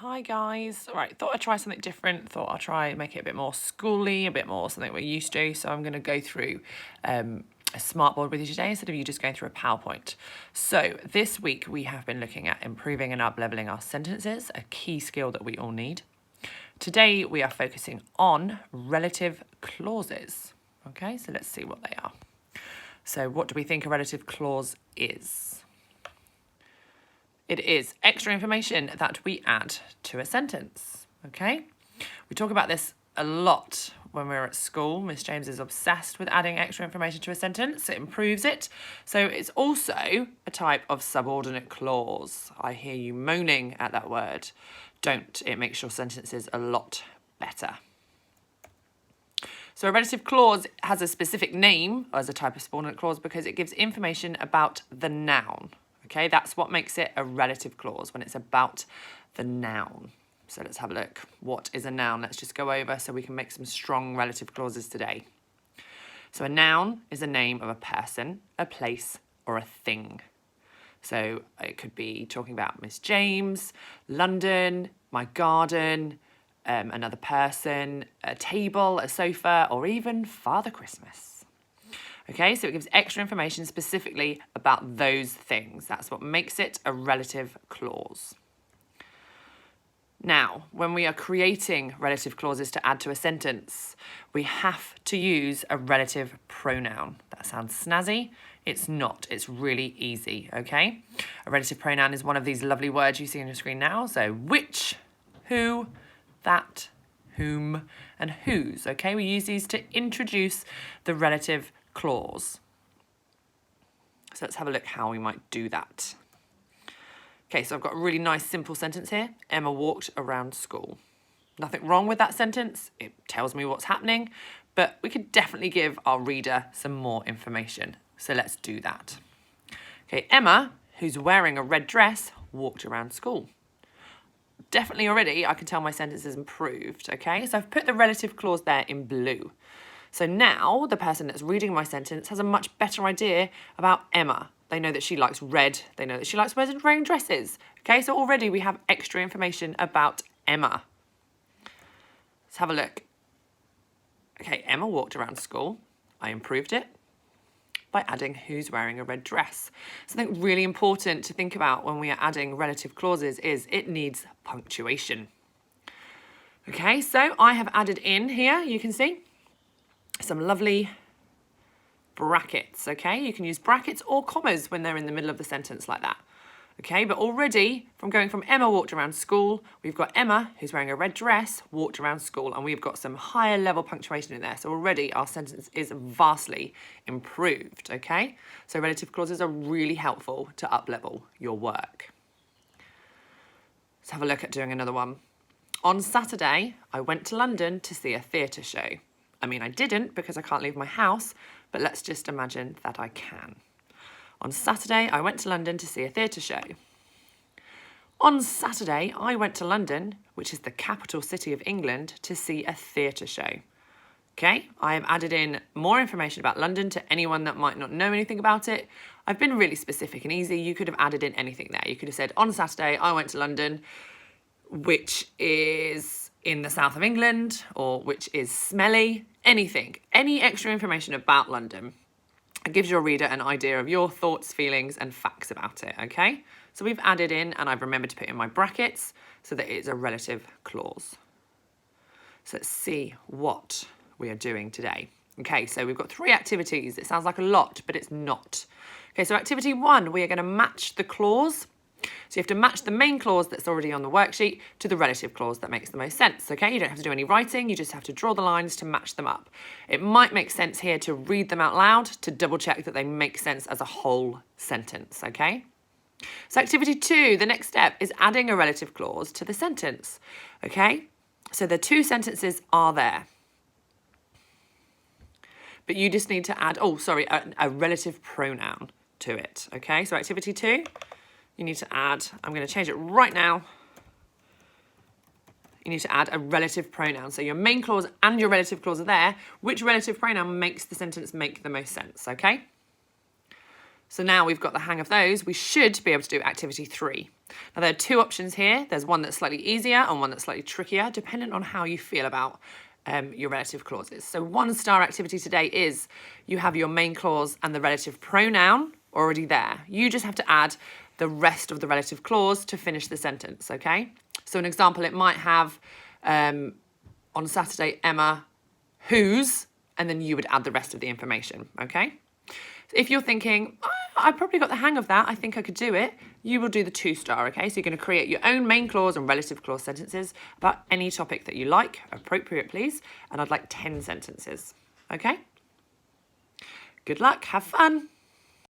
Hi guys. All right, thought I'd try something different. Thought I'd try make it a bit more schooly, a bit more something we're used to. So I'm going to go through a smartboard with you today instead of you just going through a PowerPoint. So this week we have been looking at improving and up-leveling our sentences, a key skill that we all need. Today we are focusing on relative clauses. Okay, so let's see what they are. So what do we think a relative clause is? It is extra information that we add to a sentence, okay? We talk about this a lot when we're at school. Miss James is obsessed with adding extra information to a sentence. It improves it. So it's also a type of subordinate clause. I hear you moaning at that word. Don't. It makes your sentences a lot better. So a relative clause has a specific name as a type of subordinate clause because it gives information about the noun. Okay, that's what makes it a relative clause, when it's about the noun. So let's have a look. What is a noun? Let's just go over so we can make some strong relative clauses today. So a noun is a name of a person, a place, or a thing. So it could be talking about Miss James, London, my garden, another person, a table, a sofa, or even Father Christmas. Okay, so it gives extra information specifically about those things. That's what makes it a relative clause. Now, when we are creating relative clauses to add to a sentence, we have to use a relative pronoun. That sounds snazzy. It's not. It's really easy, okay? A relative pronoun is one of these lovely words you see on your screen now. So which, who, that, whom, and whose, okay? We use these to introduce the relative clause. So let's have a look how we might do that. Okay, so I've got a really nice simple sentence here. Emma walked around school. Nothing wrong with that sentence. It tells me what's happening, but we could definitely give our reader some more information. So let's do that. Okay, Emma, who's wearing a red dress, walked around school. Definitely already I can tell my sentence is improved, okay? So I've put the relative clause there in blue. So now the person that's reading my sentence has a much better idea about Emma. They know that she likes red. They know that she likes wearing dresses. Okay, so already we have extra information about Emma. Let's have a look. Okay, Emma walked around school. I improved it by adding who's wearing a red dress. Something really important to think about when we are adding relative clauses is it needs punctuation. Okay, so I have added in here, you can see, some lovely brackets, okay? You can use brackets or commas when they're in the middle of the sentence like that, okay? But already, from going from Emma walked around school, we've got Emma, who's wearing a red dress, walked around school, and we've got some higher level punctuation in there. So already our sentence is vastly improved, okay? So relative clauses are really helpful to up-level your work. Let's have a look at doing another one. On Saturday, I went to London to see a theatre show. I mean, I didn't because I can't leave my house, but let's just imagine that I can. On Saturday, I went to London to see a theatre show. On Saturday, I went to London, which is the capital city of England, to see a theatre show. Okay, I have added in more information about London to anyone that might not know anything about it. I've been really specific and easy. You could have added in anything there. You could have said, on Saturday, I went to London, which is in the south of England, or which is smelly, anything. Any extra information about London. It gives your reader an idea of your thoughts, feelings, and facts about it, okay? So we've added in, and I've remembered to put in my brackets so that it's a relative clause. So let's see what we are doing today. Okay, so we've got 3 activities. It sounds like a lot, but it's not. Okay, so activity 1, we are going to match the clause. So you have to match the main clause that's already on the worksheet to the relative clause that makes the most sense, okay? You don't have to do any writing, you just have to draw the lines to match them up. It might make sense here to read them out loud to double check that they make sense as a whole sentence, okay? So activity 2, the next step is adding a relative clause to the sentence, okay? So the 2 sentences are there. But you just need to add, a relative pronoun to it, okay? So activity 2, you need to add, I'm going to change it right now. You need to add a relative pronoun. So your main clause and your relative clause are there. Which relative pronoun makes the sentence make the most sense, okay? So now we've got the hang of those, we should be able to do activity 3. Now there are 2 options here. There's one that's slightly easier and one that's slightly trickier, depending on how you feel about your relative clauses. So 1-star activity today is you have your main clause and the relative pronoun already there. You just have to add the rest of the relative clause to finish the sentence, okay? So an example, it might have, on Saturday, Emma, whose, and then you would add the rest of the information, okay? If you're thinking, oh, I probably got the hang of that, I think I could do it, you will do the 2-star, okay? So you're going to create your own main clause and relative clause sentences about any topic that you like, appropriate please, and I'd like 10 sentences, okay? Good luck, have fun.